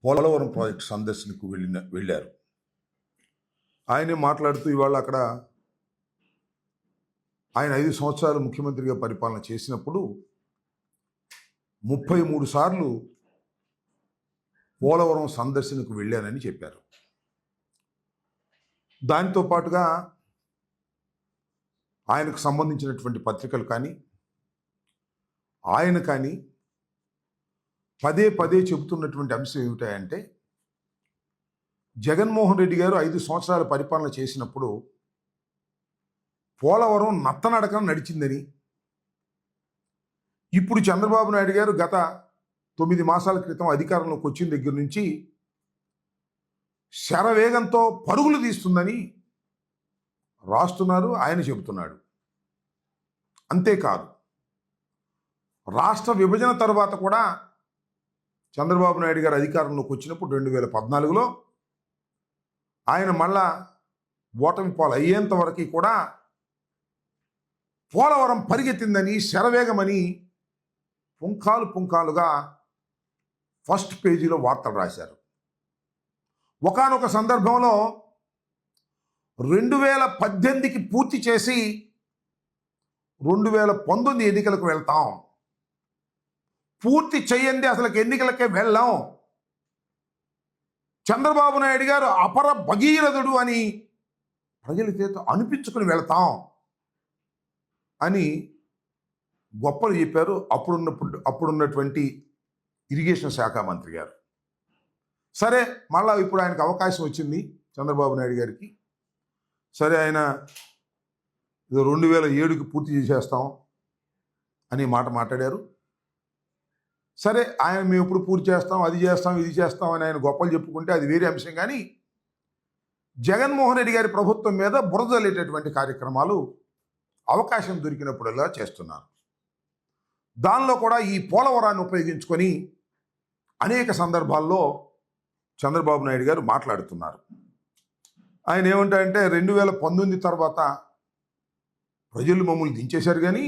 Polavaram project సందర్శనకు వెళ్ళారు. ఆయనే మాట్లాడుతూ ఇవాళ అక్కడ ఆయన 5 సంవత్సరాలు ముఖ్యమంత్రిగా పరిపాలన చేసినప్పుడు 33 సార్లు పోలవరం సందర్శనకు వెళ్ళానని చెప్పారు. దానితో పాటుగా ఆయనకు సంబంధించినటువంటి పత్రికలు కానీ ఆయన కానీ పదే పదే చెబుతున్నటువంటి అంశం ఏమిటంటే జగన్మోహన్ రెడ్డి గారు 5 సంవత్సరాల పరిపాలన చేసినప్పుడు పోలవరం నత్తనడకన నడిచిందని, ఇప్పుడు చంద్రబాబు నాయుడు గారు గత 9 మాసాల క్రితం అధికారంలోకి వచ్చిన దగ్గర నుంచి శరవేగంతో పరుగులు తీస్తుందని రాస్తున్నారు, ఆయన చెబుతున్నాడు. అంతేకాదు, రాష్ట్ర విభజన తర్వాత కూడా చంద్రబాబు నాయుడు గారు అధికారంలోకి వచ్చినప్పుడు 2014లో ఆయన మళ్ళా ఓటమి పాలు అయ్యేంత వరకు కూడా పోలవరం పరిగెత్తిందని, శరవేగమని పుంఖాలుగా ఫస్ట్ పేజీలో వార్తలు రాశారు. ఒకానొక సందర్భంలో 2018కి పూర్తి చేసి 2019 ఎన్నికలకు వెళ్తాం, పూర్తి చేయండి అసలు ఎన్నికలకే వెళ్ళాం, చంద్రబాబు నాయుడు గారు అపర భగీరథుడు అని ప్రజల చేత అనిపించుకుని వెళ్తాం అని గొప్పలు చెప్పారు అప్పుడున్నటువంటి ఇరిగేషన్ శాఖ మంత్రి గారు. సరే, మళ్ళా ఇప్పుడు ఆయనకు అవకాశం వచ్చింది చంద్రబాబు నాయుడు గారికి. సరే, ఆయన 2007కి పూర్తి చేసేస్తాం అని మాట మాట్లాడారు. సరే, ఆయన మేము ఇప్పుడు పూర్తి చేస్తాం, అది చేస్తాం, ఇది చేస్తాం అని ఆయన గొప్పలు చెప్పుకుంటే అది వేరే అంశం. కానీ జగన్మోహన్ రెడ్డి గారి ప్రభుత్వం మీద బురదలేటటువంటి కార్యక్రమాలు అవకాశం దొరికినప్పుడల్లా చేస్తున్నారు. దానిలో కూడా ఈ పోలవరాన్ని ఉపయోగించుకొని అనేక సందర్భాల్లో చంద్రబాబు నాయుడు గారు మాట్లాడుతున్నారు. ఆయన ఏమంటారంటే 2019 తర్వాత ప్రజలు మమ్మల్ని దించేశారు, కానీ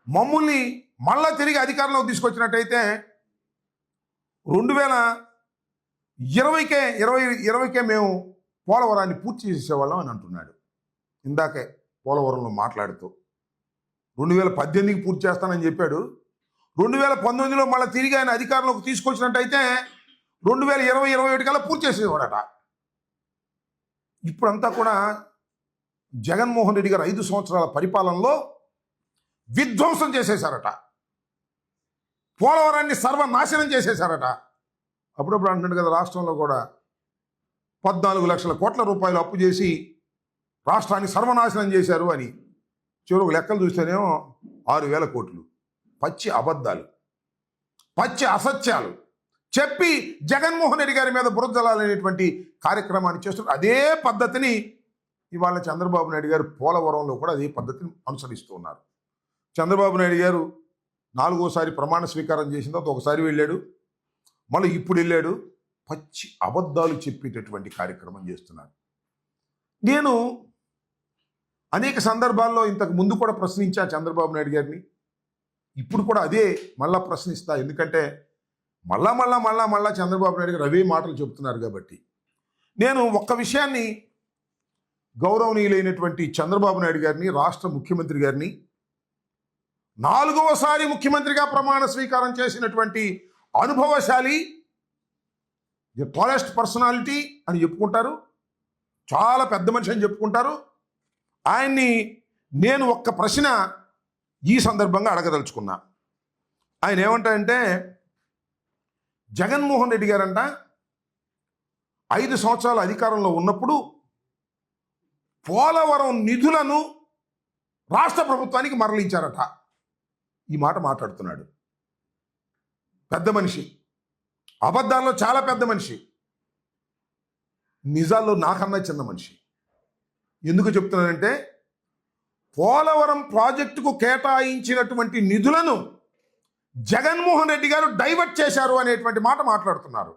మమ్మల్ని మళ్ళా తిరిగి అధికారంలోకి తీసుకొచ్చినట్టయితే 2020కే మేము పోలవరాన్ని పూర్తి చేసేవాళ్ళం అని అంటున్నాడు. ఇందాకే పోలవరంలో మాట్లాడుతూ 2018కి పూర్తి చేస్తానని చెప్పాడు. 2019లో మళ్ళీ తిరిగి ఆయన అధికారంలోకి తీసుకొచ్చినట్టయితే 2021 కల్లా పూర్తి చేసేవాడట. ఇప్పుడంతా కూడా జగన్మోహన్ రెడ్డి గారు 5 సంవత్సరాల పరిపాలనలో విధ్వంసం చేసేశారట, పోలవరాన్ని సర్వనాశనం చేసేశారట. అప్పుడప్పుడు అంటున్నాడు కదా, రాష్ట్రంలో కూడా 14 లక్షల కోట్ల రూపాయలు అప్పు చేసి రాష్ట్రాన్ని సర్వనాశనం చేశారు అని. చివరికి లెక్కలు చూస్తేనేమో 6,000 కోట్లు. పచ్చి అబద్ధాలు, పచ్చి అసత్యాలు చెప్పి జగన్మోహన్ రెడ్డి గారి మీద బురదలాలనేటువంటి కార్యక్రమాన్ని చేస్తున్నారు. అదే పద్ధతిని ఇవాళ చంద్రబాబు నాయుడు గారు పోలవరంలో కూడా అదే పద్ధతిని అనుసరిస్తూ ఉన్నారు. చంద్రబాబు నాయుడు గారు 4వసారి ప్రమాణ స్వీకారం చేసిన తర్వాత ఒకసారి వెళ్ళాడు, మళ్ళీ ఇప్పుడు వెళ్ళాడు. పచ్చి అబద్ధాలు చెప్పేటటువంటి కార్యక్రమం చేస్తున్నారు. నేను అనేక సందర్భాల్లో ఇంతకు ముందు కూడా ప్రశ్నించా చంద్రబాబు నాయుడు గారిని, ఇప్పుడు కూడా అదే మళ్ళా ప్రశ్నిస్తా. ఎందుకంటే మళ్ళా చంద్రబాబు నాయుడు గారు అవే మాటలు చెబుతున్నారు కాబట్టి. నేను ఒక్క విషయాన్ని గౌరవనీయులైనటువంటి చంద్రబాబు నాయుడు గారిని, రాష్ట్ర ముఖ్యమంత్రి గారిని, 4వసారి ముఖ్యమంత్రిగా ప్రమాణ స్వీకారం చేసినటువంటి అనుభవశాలి, ది టాలెస్ట్ పర్సనాలిటీ అని చెప్పుకుంటారు, చాలా పెద్ద మనిషి అని చెప్పుకుంటారు. ఆయన్ని నేను ఒక్క ప్రశ్న ఈ సందర్భంగా అడగదలుచుకున్నా. ఆయన ఏమంటారంటే, జగన్మోహన్ రెడ్డి గారంట 5 సంవత్సరాల అధికారంలో ఉన్నప్పుడు పోలవరం నిధులను రాష్ట్ర ప్రభుత్వానికి మరలించారట. ఈ మాట మాట్లాడుతున్నాడు. పెద్ద మనిషి, అబద్ధాల్లో చాలా పెద్ద మనిషి, నిజాల్లో నాకన్నా చిన్న మనిషి. ఎందుకు చెప్తున్నానంటే, పోలవరం ప్రాజెక్టుకు కేటాయించినటువంటి నిధులను జగన్మోహన్ రెడ్డి గారు డైవర్ట్ చేశారు అనేటువంటి మాట మాట్లాడుతున్నారు.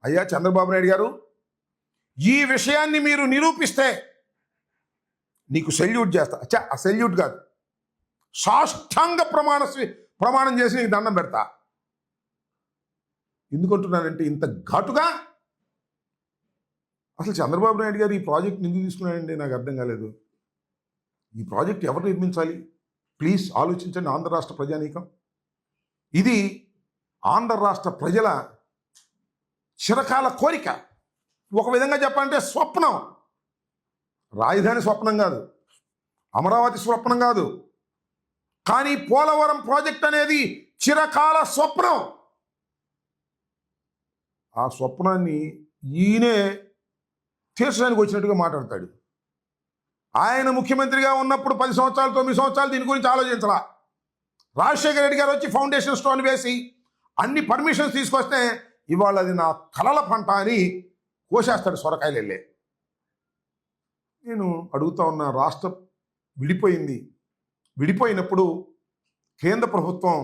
అయ్యా చంద్రబాబు నాయుడు గారు, ఈ విషయాన్ని మీరు నిరూపిస్తే నీకు సెల్యూట్ చేస్తా. ఆ సెల్యూట్ కాదు, సాష్టాంగ ప్రమాణం చేసి నీకు దండం పెడతా. ఎందుకంటున్నానంటే ఇంత ఘాటుగా అసలు చంద్రబాబు నాయుడు గారు ఈ ప్రాజెక్ట్ ఎందుకు తీసుకున్నాడండి నాకు అర్థం కాలేదు. ఈ ప్రాజెక్ట్ ఎవరు నిర్మించాలి? ప్లీజ్ ఆలోచించండి ఆంధ్ర రాష్ట్ర ప్రజానీకం. ఇది ఆంధ్ర రాష్ట్ర ప్రజల చిరకాల కోరిక. ఒక విధంగా చెప్పాలంటే స్వప్నం. రాజధాని స్వప్నం కాదు, అమరావతి స్వప్నం కాదు, కానీ పోలవరం ప్రాజెక్ట్ అనేది చిరకాల స్వప్నం. ఆ స్వప్నాన్ని ఈయనే తీర్చడానికి వచ్చినట్టుగా మాట్లాడతాడు. ఆయన ముఖ్యమంత్రిగా ఉన్నప్పుడు 10 సంవత్సరాలు 9 సంవత్సరాలు దీని గురించి ఆలోచించాల. రాజశేఖర రెడ్డి గారు వచ్చి ఫౌండేషన్ స్టోన్ వేసి అన్ని పర్మిషన్స్ తీసుకొస్తే ఇవాళ అది నా కలల పంట అని కోసేస్తాడు సొరకాయలు వెళ్ళే. నేను అడుగుతా ఉన్న, రాష్ట్రం విడిపోయింది. విడిపోయినప్పుడు కేంద్ర ప్రభుత్వం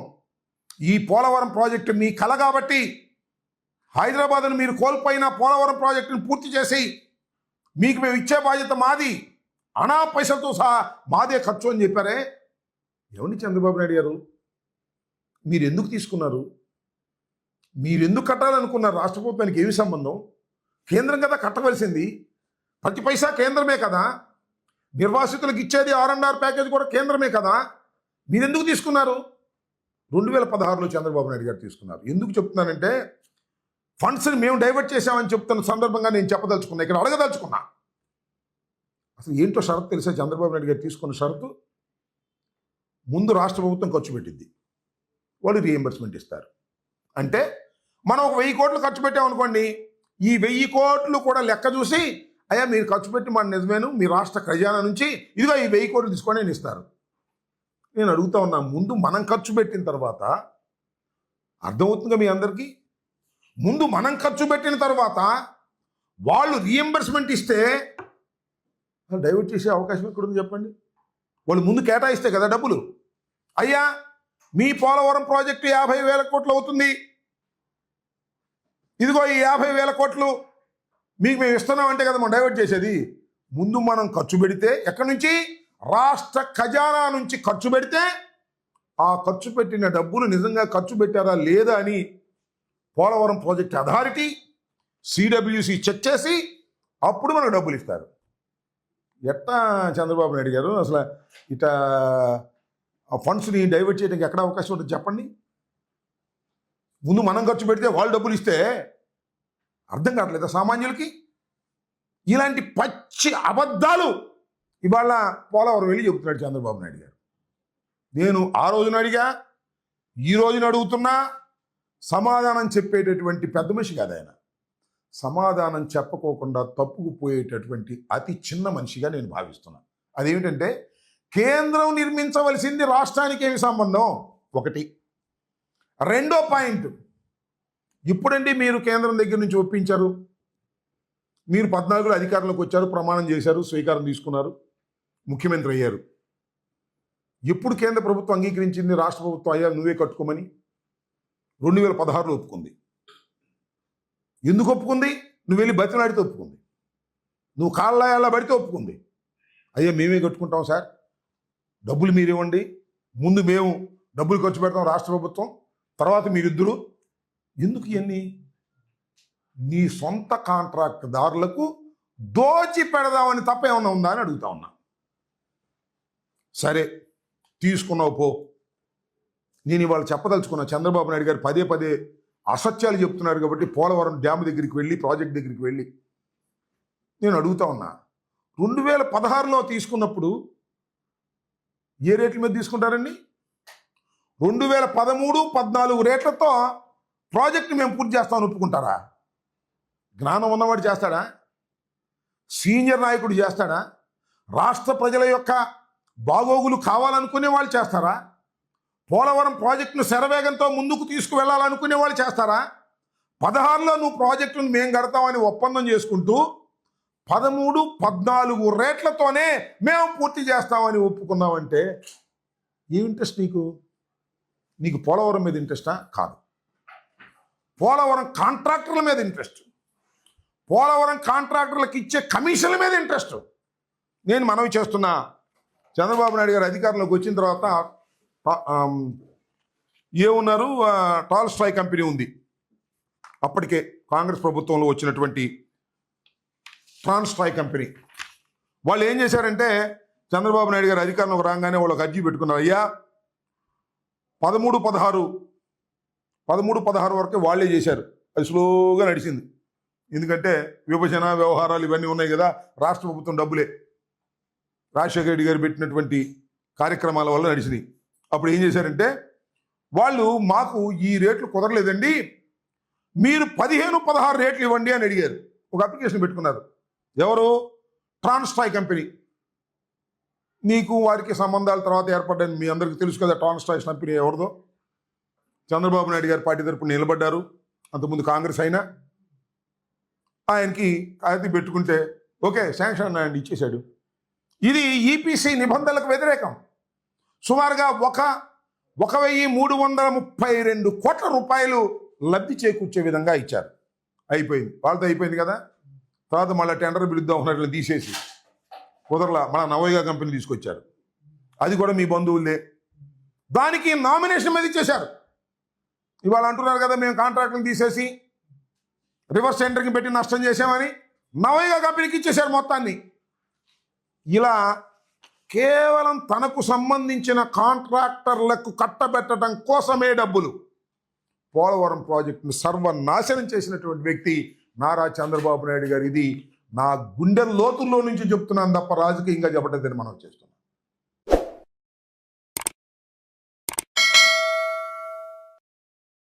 ఈ పోలవరం ప్రాజెక్టు మీ కల కాబట్టి హైదరాబాద్ను మీరు కోల్పోయిన పోలవరం ప్రాజెక్టును పూర్తి చేసి మీకు మేము ఇచ్చే బాధ్యత మాది, అనా పైసలతో సహా మాదే ఖర్చు అని చెప్పారే. ఏమండి చంద్రబాబు నాయుడు గారు, మీరు ఎందుకు తీసుకున్నారు? మీరు ఎందుకు కట్టాలనుకున్నారు? రాష్ట్ర ప్రభుత్వానికి ఏమి సంబంధం? కేంద్రం కదా కట్టవలసింది, ప్రతి పైసా కేంద్రమే కదా. నిర్వాసితులకు ఇచ్చేది R&R ప్యాకేజ్ కూడా కేంద్రమే కదా. మీరు ఎందుకు తీసుకున్నారు? 2016లో చంద్రబాబు నాయుడు గారు తీసుకున్నారు. ఎందుకు చెప్తున్నానంటే ఫండ్స్ని మేము డైవర్ట్ చేసామని చెప్తున్న సందర్భంగా నేను చెప్పదలుచుకున్నా, ఇక్కడ అడగదలుచుకున్నా. అసలు ఏంటో షరతు తెలిసే చంద్రబాబు నాయుడు గారు తీసుకున్న షరతు, ముందు రాష్ట్ర ప్రభుత్వం ఖర్చు పెట్టింది, వాళ్ళు రీఎంబర్స్మెంట్ ఇస్తారు. అంటే మనం ఒక 1000 కోట్లు ఖర్చు పెట్టామనుకోండి, ఈ 1000 కోట్లు కూడా లెక్క చూసి అయ్యా మీరు ఖర్చు పెట్టి మన నిజమేను మీ రాష్ట్ర ఖజానా నుంచి ఇదిగో ఈ 1000 కోట్లు తీసుకొని నేను ఇస్తారు. నేను అడుగుతా ఉన్నా, ముందు మనం ఖర్చు పెట్టిన తర్వాత అర్థమవుతుందిగా మీ అందరికీ, ముందు మనం ఖర్చు పెట్టిన తర్వాత వాళ్ళు రీఎంబర్స్మెంట్ ఇస్తే డైవర్ట్ చేసే అవకాశం ఎక్కడుంది చెప్పండి? వాళ్ళు ముందు కేటాయిస్తే కదా డబ్బులు. అయ్యా మీ పోలవరం ప్రాజెక్టు 50,000 కోట్లు అవుతుంది, ఇదిగో ఈ 50,000 కోట్లు మీకు మేము ఇస్తున్నామంటే కదా మనం డైవర్ట్ చేసేది. ముందు మనం ఖర్చు పెడితే, ఎక్కడి నుంచి? రాష్ట్ర ఖజానా నుంచి ఖర్చు పెడితే ఆ ఖర్చు పెట్టిన డబ్బులు నిజంగా ఖర్చు పెట్టారా లేదా అని Polavaram project authority CWC check చేసి అప్పుడు మనకు డబ్బులు ఇస్తారు. ఎట్టా చంద్రబాబు నాయుడు గారు అసలు ఇట్లా ఆ ఫండ్స్ని డైవర్ట్ చేయడానికి ఎక్కడ అవకాశం ఉంటుంది చెప్పండి? ముందు మనం ఖర్చు పెడితే వాళ్ళు డబ్బులు ఇస్తే అర్థం కావట్లేదా సామాన్యులకి? ఇలాంటి పచ్చి అబద్ధాలు ఇవాళ పోలవరం వెళ్ళి చెబుతున్నాడు చంద్రబాబు నాయుడు గారు. నేను ఆ రోజున అడిగా, ఈ రోజున అడుగుతున్నా, సమాధానం చెప్పేటటువంటి పెద్ద మనిషి కాదు ఆయన. సమాధానం చెప్పకోకుండా తప్పుకుపోయేటటువంటి అతి చిన్న మనిషిగా నేను భావిస్తున్నాను. అదేమిటంటే కేంద్రం నిర్మించవలసింది రాష్ట్రానికి ఏమి సంబంధం? ఒకటి. రెండో పాయింట్, ఇప్పుడండి మీరు కేంద్రం దగ్గర నుంచి ఒప్పించారు, మీరు 14లో అధికారంలోకి వచ్చారు, ప్రమాణం చేశారు, స్వీకారం తీసుకున్నారు, ముఖ్యమంత్రి అయ్యారు. ఎప్పుడు కేంద్ర ప్రభుత్వం అంగీకరించింది రాష్ట్ర ప్రభుత్వం అయ్యా నువ్వే కట్టుకోమని? 2016లో ఒప్పుకుంది. ఎందుకు ఒప్పుకుంది? నువ్వు వెళ్ళి బతిలాడితే ఒప్పుకుంది, నువ్వు కాళ్ళ పడితే ఒప్పుకుంది. అయ్యా మేమే కట్టుకుంటాం సార్, డబ్బులు మీరేవ్వండి, ముందు మేము డబ్బులు ఖర్చు పెడతాం రాష్ట్ర ప్రభుత్వం, తర్వాత మీరిద్దరు. ఎందుకు ఇవన్నీ? నీ సొంత కాంట్రాక్ట్ దారులకు దోచి పెడదామని తప్ప ఏమన్నా ఉందా అని అడుగుతా ఉన్నా. సరే తీసుకున్నావు పో. నేను ఇవాళ చెప్పదలుచుకున్నా, చంద్రబాబు నాయుడు గారు పదే పదే అసత్యాలు చెప్తున్నారు కాబట్టి పోలవరం డ్యామ్ దగ్గరికి వెళ్ళి, ప్రాజెక్ట్ దగ్గరికి వెళ్ళి నేను అడుగుతా ఉన్నా, 2016లో తీసుకున్నప్పుడు ఏ రేట్ల మీద తీసుకుంటారండి? 2013, 14 రేట్లతో ప్రాజెక్ట్ మేము పూర్తి చేస్తామని ఒప్పుకుంటారా? జ్ఞానం ఉన్నవాడు చేస్తాడా? సీనియర్ నాయకుడు చేస్తాడా? రాష్ట్ర ప్రజల యొక్క బాగోగులు కావాలనుకునే వాళ్ళు చేస్తారా? పోలవరం ప్రాజెక్టును శరవేగంతో ముందుకు తీసుకువెళ్ళాలనుకునే వాళ్ళు చేస్తారా? 16లో నువ్వు ప్రాజెక్టును మేము కడతామని ఒప్పందం చేసుకుంటూ 13, 14 రేట్లతోనే మేము పూర్తి చేస్తామని ఒప్పుకున్నామంటే ఏం ఇంట్రెస్ట్ నీకు? నీకు పోలవరం మీద ఇంట్రెస్టా? కాదు. పోలవరం కాంట్రాక్టర్ల మీద ఇంట్రెస్ట్, పోలవరం కాంట్రాక్టర్లకు ఇచ్చే కమిషన్ల మీద ఇంట్రెస్ట్. నేను మనవి చేస్తున్నా, చంద్రబాబు నాయుడు గారు అధికారంలోకి వచ్చిన తర్వాత ఏమున్నారు, టాల్ స్ట్రాయ్ కంపెనీ ఉంది, అప్పటికే కాంగ్రెస్ ప్రభుత్వంలో వచ్చినటువంటి ట్రాన్స్ట్రాయ్ కంపెనీ వాళ్ళు ఏం చేశారంటే చంద్రబాబు నాయుడు గారు అధికారంలోకి రాగానే వాళ్ళకి అర్జీ పెట్టుకున్నారు. అయ్యా 13-16 వరకు వాళ్ళే చేశారు. అది స్లోగా నడిచింది. ఎందుకంటే విభజన వ్యవహారాలు ఇవన్నీ ఉన్నాయి కదా, రాష్ట్ర ప్రభుత్వం డబ్బులే రాజశేఖర రెడ్డి గారు పెట్టినటువంటి కార్యక్రమాల వల్ల నడిచింది. అప్పుడు ఏం చేశారంటే వాళ్ళు మాకు ఈ రేట్లు కుదరలేదండి, మీరు 15-16 రేట్లు ఇవ్వండి అని అడిగారు. ఒక అప్లికేషన్ పెట్టుకున్నారు. ఎవరు? Transstroy company. నీకు వారికి సంబంధాల తర్వాత ఏర్పడ్డాయి. మీ అందరికీ తెలుసు కదా ట్రాన్స్ట్రాయ్ కంపెనీ ఎవరిదో. చంద్రబాబు నాయుడు గారి పార్టీ తరపున నిలబడ్డారు. అంతకుముందు కాంగ్రెస్ అయినా ఆయనకి అది పెట్టుకుంటే ఓకే శాంక్షన్ ఆయన ఇచ్చేశాడు. ఇది ఈపీసీ నిబంధనలకు వ్యతిరేకం. సుమారుగా 1,332 కోట్ల రూపాయలు లబ్ధి చేకూర్చే విధంగా ఇచ్చారు. అయిపోయింది, వాళ్ళతో అయిపోయింది కదా. తర్వాత మళ్ళీ టెండర్ పిలుద్దాం ఉన్నట్లు తీసేసి కుదరలా మన నవోగా కంపెనీ తీసుకొచ్చారు. అది కూడా మీ బంధువులే. దానికి నామినేషన్ మీద ఇచ్చేశారు. ఇవాళ అంటున్నారు కదా మేము కాంట్రాక్టులు తీసేసి రివర్స్ టెండరింగ్ పెట్టి నష్టం చేసామని. నవోగా కంపెనీకి ఇచ్చేశారు మొత్తాన్ని. ఇలా కేవలం తనకు సంబంధించిన కాంట్రాక్టర్లకు కట్టబెట్టడం కోసమే డబ్బులు పోలవరం ప్రాజెక్టును సర్వనాశనం చేసినటువంటి వ్యక్తి నారా చంద్రబాబు నాయుడు గారు. ఇది నా గుండె లోతుల్లో నుంచి చెప్తున్నాను తప్ప రాజకీయంగా చెప్పలేదని మనం చేస్తున్నాం.